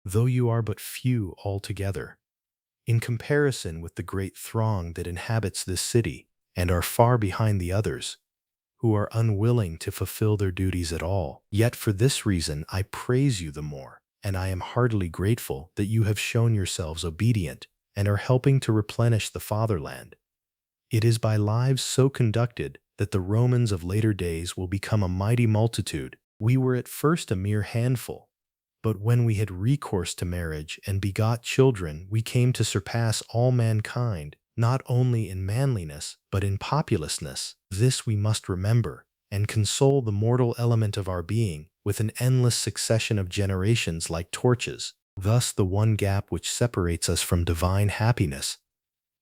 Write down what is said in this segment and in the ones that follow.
though you are but few altogether, in comparison with the great throng that inhabits this city, and are far behind the others, who are unwilling to fulfill their duties at all. Yet for this reason I praise you the more, and I am heartily grateful that you have shown yourselves obedient and are helping to replenish the fatherland. It is by lives so conducted that the Romans of later days will become a mighty multitude. We were at first a mere handful, but when we had recourse to marriage and begot children, we came to surpass all mankind, not only in manliness, but in populousness. This we must remember, and console the mortal element of our being with an endless succession of generations like torches. Thus the one gap which separates us from divine happiness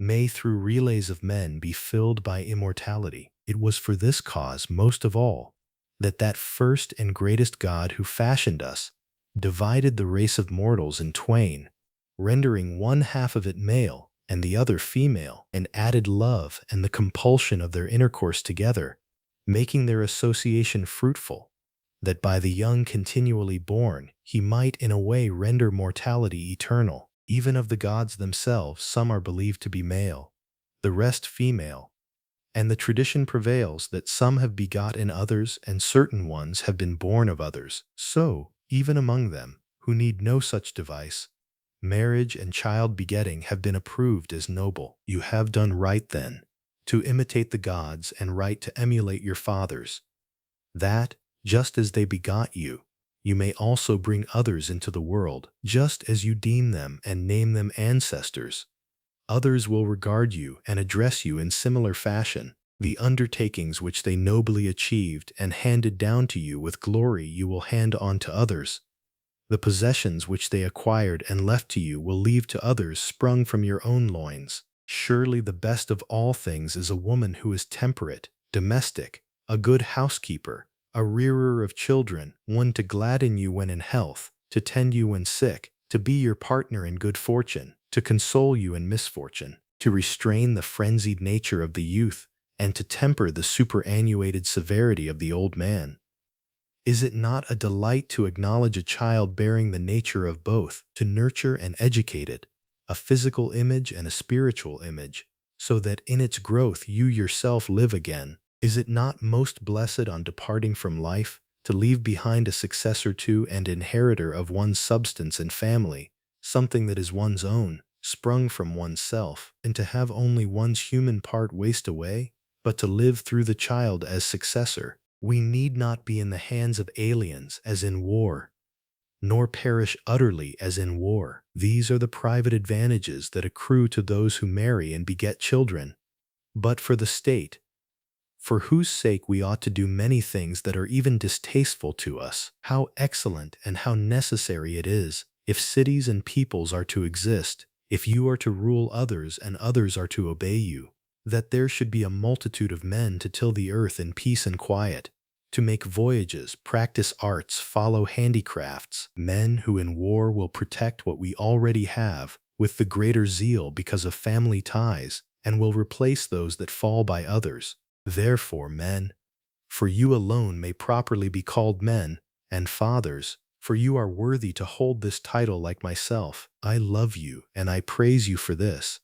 may through relays of men be filled by immortality. It was for this cause, most of all, that first and greatest God who fashioned us divided the race of mortals in twain, rendering one half of it male and the other female, and added love and the compulsion of their intercourse together, making their association fruitful, that by the young continually born he might in a way render mortality eternal. Even of the gods themselves some are believed to be male, the rest female, and the tradition prevails that some have begot in others and certain ones have been born of others. So, even among them, who need no such device, marriage and child-begetting have been approved as noble. You have done right, then, to imitate the gods and right to emulate your fathers, that, just as they begot you, you may also bring others into the world, just as you deem them and name them ancestors. Others will regard you and address you in similar fashion. The undertakings which they nobly achieved and handed down to you with glory you will hand on to others. The possessions which they acquired and left to you will leave to others sprung from your own loins. Surely the best of all things is a woman who is temperate, domestic, a good housekeeper, a rearer of children, one to gladden you when in health, to tend you when sick, to be your partner in good fortune, to console you in misfortune, to restrain the frenzied nature of the youth, and to temper the superannuated severity of the old man. Is it not a delight to acknowledge a child bearing the nature of both, to nurture and educate it, a physical image and a spiritual image, so that in its growth you yourself live again? Is it not most blessed on departing from life to leave behind a successor to and inheritor of one's substance and family, something that is one's own, sprung from oneself, and to have only one's human part waste away, but to live through the child as successor? We need not be in the hands of aliens as in war, nor perish utterly as in war. These are the private advantages that accrue to those who marry and beget children. But for the state, for whose sake we ought to do many things that are even distasteful to us, how excellent and how necessary it is, if cities and peoples are to exist, if you are to rule others and others are to obey you, that there should be a multitude of men to till the earth in peace and quiet, to make voyages, practice arts, follow handicrafts, men who in war will protect what we already have with the greater zeal because of family ties, and will replace those that fall by others. Therefore, men, for you alone may properly be called men, and fathers, for you are worthy to hold this title like myself. I love you, and I praise you for this.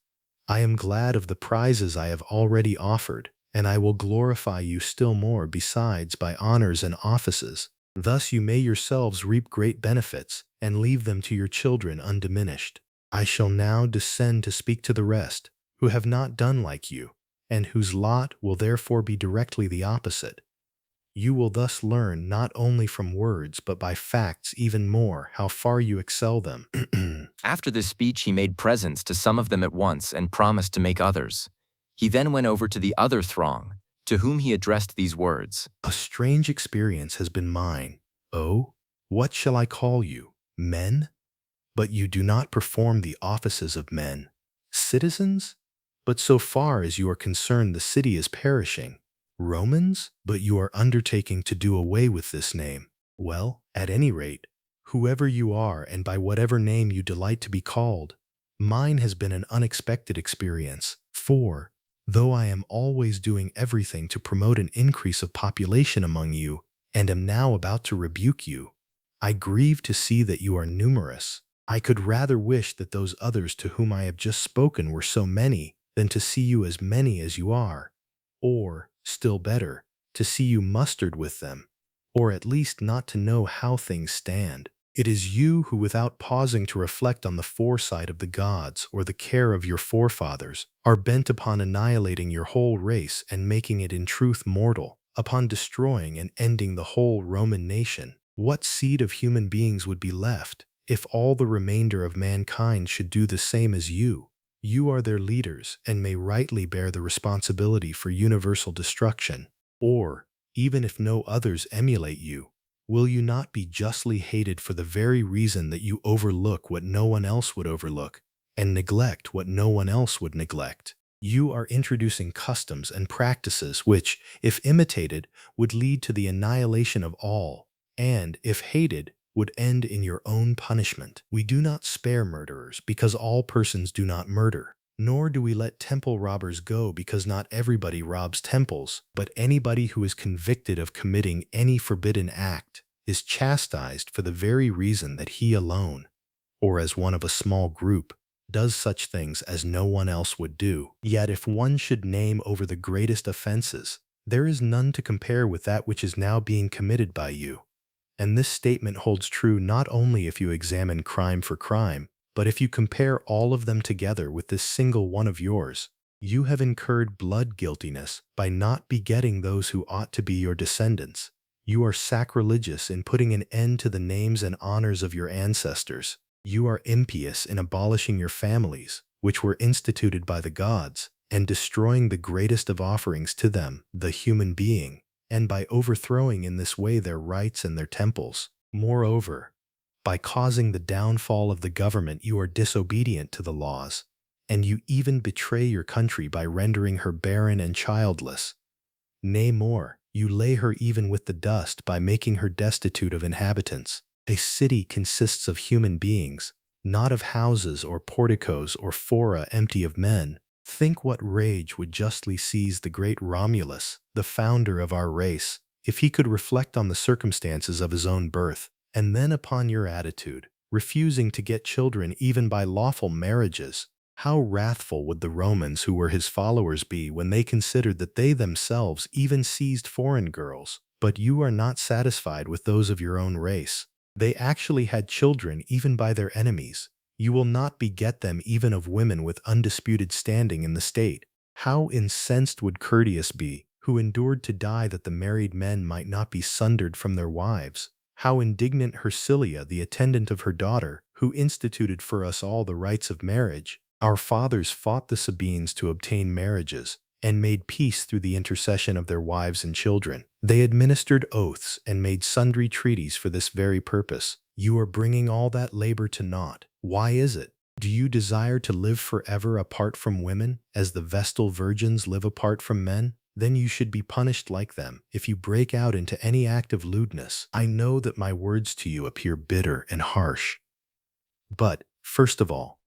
I am glad of the prizes I have already offered, and I will glorify you still more besides by honors and offices. Thus you may yourselves reap great benefits, and leave them to your children undiminished. I shall now descend to speak to the rest, who have not done like you, and whose lot will therefore be directly the opposite. You will thus learn not only from words but by facts even more how far you excel them. After this speech he made presents to some of them at once and promised to make others. He then went over to the other throng, to whom he addressed these words. A strange experience has been mine. Oh, what shall I call you? Men? But you do not perform the offices of men. Citizens? But so far as you are concerned the city is perishing. Romans? But you are undertaking to do away with this name. Well, at any rate, whoever you are and by whatever name you delight to be called, mine has been an unexpected experience. For, though I am always doing everything to promote an increase of population among you, and am now about to rebuke you, I grieve to see that you are numerous. I could rather wish that those others to whom I have just spoken were so many than to see you as many as you are, or, still better, to see you mustered with them, or at least not to know how things stand. It is you who, without pausing to reflect on the foresight of the gods or the care of your forefathers, are bent upon annihilating your whole race and making it in truth mortal, upon destroying and ending the whole Roman nation. What seed of human beings would be left if all the remainder of mankind should do the same as you? You are their leaders and may rightly bear the responsibility for universal destruction. Or, even if no others emulate you, will you not be justly hated for the very reason that you overlook what no one else would overlook and neglect what no one else would neglect? You are introducing customs and practices which, if imitated, would lead to the annihilation of all, and, if hated, would end in your own punishment. We do not spare murderers because all persons do not murder, nor do we let temple robbers go because not everybody robs temples, but anybody who is convicted of committing any forbidden act is chastised for the very reason that he alone, or as one of a small group, does such things as no one else would do. Yet if one should name over the greatest offenses, there is none to compare with that which is now being committed by you. And this statement holds true not only if you examine crime for crime, but if you compare all of them together with this single one of yours. You have incurred blood guiltiness by not begetting those who ought to be your descendants. You are sacrilegious in putting an end to the names and honors of your ancestors. You are impious in abolishing your families, which were instituted by the gods, and destroying the greatest of offerings to them, the human being, and by overthrowing in this way their rights and their temples. Moreover, by causing the downfall of the government, you are disobedient to the laws, and you even betray your country by rendering her barren and childless. Nay more, you lay her even with the dust by making her destitute of inhabitants. A city consists of human beings, not of houses or porticos or fora empty of men. Think what rage would justly seize the great Romulus, the founder of our race, if he could reflect on the circumstances of his own birth, and then upon your attitude, refusing to get children even by lawful marriages. How wrathful would the Romans who were his followers be when they considered that they themselves even seized foreign girls, but you are not satisfied with those of your own race. They actually had children even by their enemies. You will not beget them even of women with undisputed standing in the state. How incensed would Curtius be, who endured to die that the married men might not be sundered from their wives? How indignant Hersilia, the attendant of her daughter, who instituted for us all the rites of marriage? Our fathers fought the Sabines to obtain marriages, and made peace through the intercession of their wives and children. They administered oaths and made sundry treaties for this very purpose. You are bringing all that labor to naught. Why is it? Do you desire to live forever apart from women, as the Vestal virgins live apart from men? Then you should be punished like them if you break out into any act of lewdness. I know that my words to you appear bitter and harsh. But, first of all,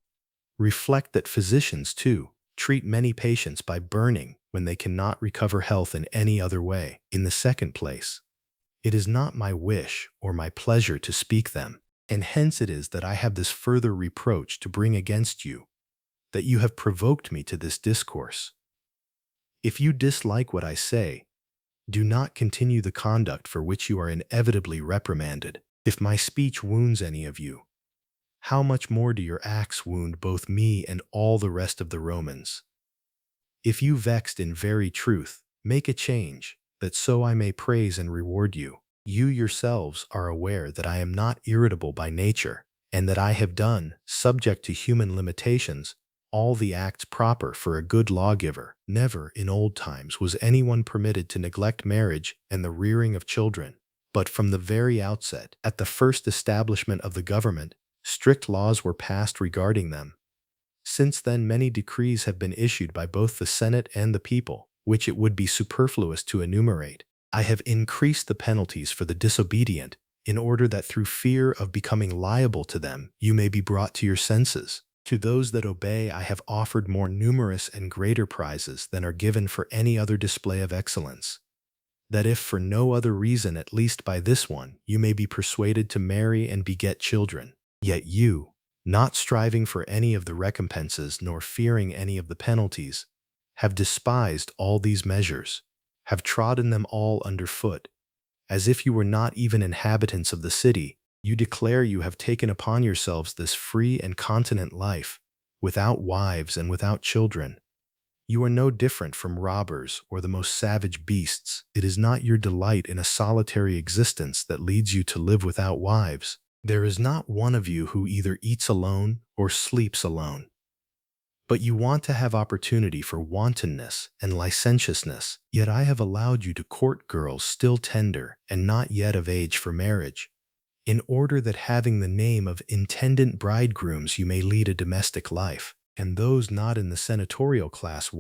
reflect that physicians, too, treat many patients by burning when they cannot recover health in any other way. In the second place, it is not my wish or my pleasure to speak them, and hence it is that I have this further reproach to bring against you, that you have provoked me to this discourse. If you dislike what I say, do not continue the conduct for which you are inevitably reprimanded. If my speech wounds any of you, how much more do your acts wound both me and all the rest of the Romans? If you vexed in very truth, make a change, that so I may praise and reward you. You yourselves are aware that I am not irritable by nature, and that I have done, subject to human limitations, all the acts proper for a good lawgiver. Never in old times was anyone permitted to neglect marriage and the rearing of children, but from the very outset, at the first establishment of the government, strict laws were passed regarding them. Since then many decrees have been issued by both the Senate and the people, which it would be superfluous to enumerate. I have increased the penalties for the disobedient, in order that through fear of becoming liable to them, you may be brought to your senses. To those that obey I have offered more numerous and greater prizes than are given for any other display of excellence, that if for no other reason, at least by this one, you may be persuaded to marry and beget children. Yet you, not striving for any of the recompenses nor fearing any of the penalties, have despised all these measures, have trodden them all underfoot, as if you were not even inhabitants of the city. You declare you have taken upon yourselves this free and continent life, without wives and without children. You are no different from robbers or the most savage beasts. It is not your delight in a solitary existence that leads you to live without wives. There is not one of you who either eats alone or sleeps alone. But you want to have opportunity for wantonness and licentiousness, yet I have allowed you to court girls still tender and not yet of age for marriage, in order that having the name of intendant bridegrooms you may lead a domestic life, and those not in the senatorial class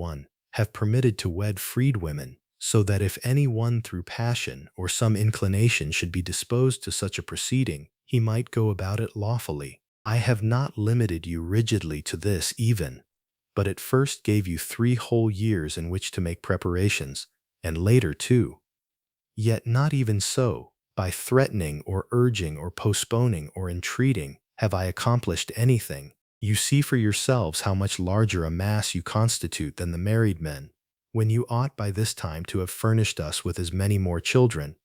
have permitted to wed freedwomen, so that if any one through passion or some inclination should be disposed to such a proceeding, he might go about it lawfully. I have not limited you rigidly to this even, but at first gave you 3 whole years in which to make preparations, and later 2. Yet not even so, by threatening or urging or postponing or entreating, have I accomplished anything. You see for yourselves how much larger a mass you constitute than the married men, when you ought by this time to have furnished us with as many more children,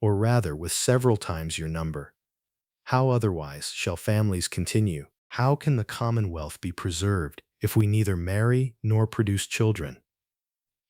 or rather with several times your number. How otherwise shall families continue? How can the commonwealth be preserved if we neither marry nor produce children?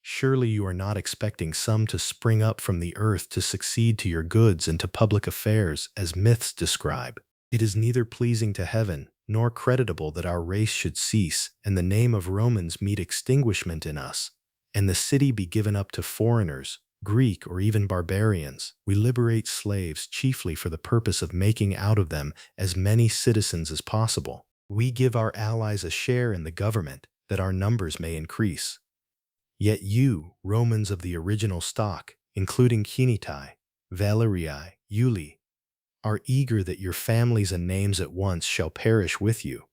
Surely you are not expecting some to spring up from the earth to succeed to your goods and to public affairs, as myths describe. It is neither pleasing to heaven nor creditable that our race should cease, and the name of Romans meet extinguishment in us, and the city be given up to foreigners, Greek or even barbarians. We liberate slaves chiefly for the purpose of making out of them as many citizens as possible. We give our allies a share in the government, that our numbers may increase. Yet you, Romans of the original stock, including Cinitai, Valerii, Iuli, are eager that your families and names at once shall perish with you.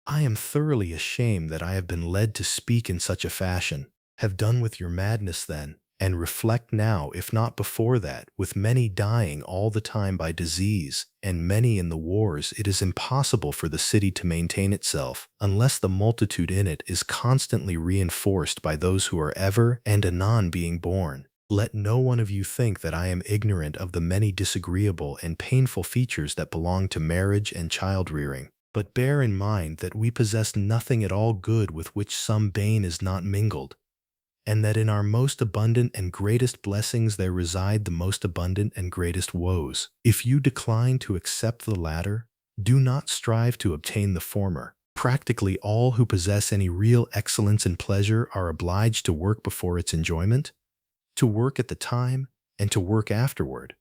I am thoroughly ashamed that I have been led to speak in such a fashion. Have done with your madness then, and reflect now, if not before that, with many dying all the time by disease, and many in the wars, it is impossible for the city to maintain itself, unless the multitude in it is constantly reinforced by those who are ever and anon being born. Let no one of you think that I am ignorant of the many disagreeable and painful features that belong to marriage and child-rearing. But bear in mind that we possess nothing at all good with which some bane is not mingled, and that in our most abundant and greatest blessings there reside the most abundant and greatest woes. If you decline to accept the latter, do not strive to obtain the former. Practically all who possess any real excellence and pleasure are obliged to work before its enjoyment, to work at the time, and to work afterward.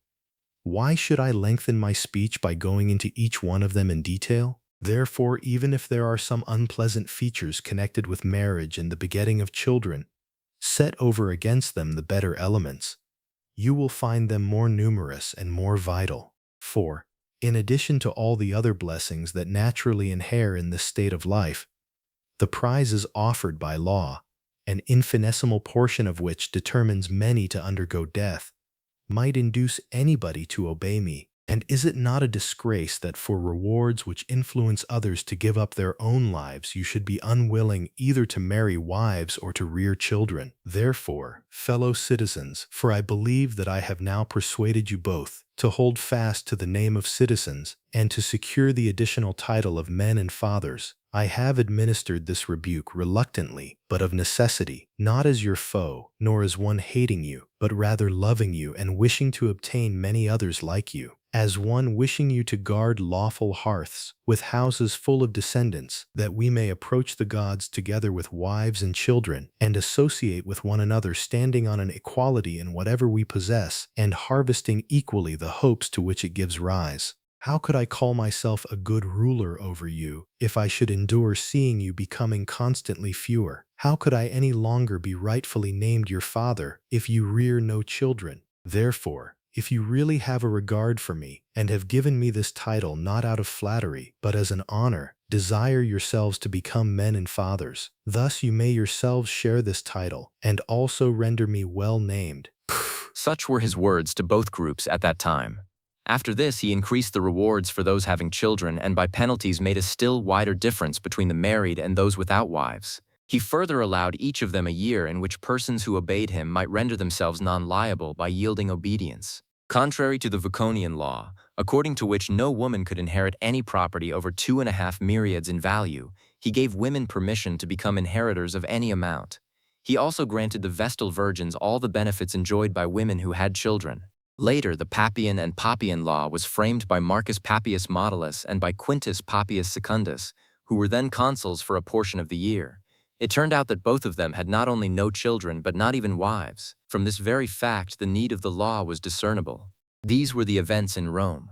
Why should I lengthen my speech by going into each one of them in detail? Therefore, even if there are some unpleasant features connected with marriage and the begetting of children, set over against them the better elements, you will find them more numerous and more vital. For, in addition to all the other blessings that naturally inhere in this state of life, the prize is offered by law, an infinitesimal portion of which determines many to undergo death, might induce anybody to obey me. And is it not a disgrace that for rewards which influence others to give up their own lives you should be unwilling either to marry wives or to rear children? Therefore, fellow citizens, for I believe that I have now persuaded you both to hold fast to the name of citizens and to secure the additional title of men and fathers, I have administered this rebuke reluctantly, but of necessity, not as your foe, nor as one hating you, but rather loving you and wishing to obtain many others like you, as one wishing you to guard lawful hearths, with houses full of descendants, that we may approach the gods together with wives and children, and associate with one another, standing on an equality in whatever we possess, and harvesting equally the hopes to which it gives rise. How could I call myself a good ruler over you if I should endure seeing you becoming constantly fewer? How could I any longer be rightfully named your father if you rear no children? Therefore, if you really have a regard for me, and have given me this title not out of flattery, but as an honor, desire yourselves to become men and fathers. Thus you may yourselves share this title, and also render me well named. Such were his words to both groups at that time. After this, he increased the rewards for those having children and by penalties made a still wider difference between the married and those without wives. He further allowed each of them a year in which persons who obeyed him might render themselves non-liable by yielding obedience. Contrary to the Voconian law, according to which no woman could inherit any property over 2.5 myriads in value, he gave women permission to become inheritors of any amount. He also granted the Vestal virgins all the benefits enjoyed by women who had children. Later, the Papian and Papian law was framed by Marcus Papius Modulus and by Quintus Papius Secundus, who were then consuls for a portion of the year. It turned out that both of them had not only no children but not even wives. From this very fact, the need of the law was discernible. These were the events in Rome.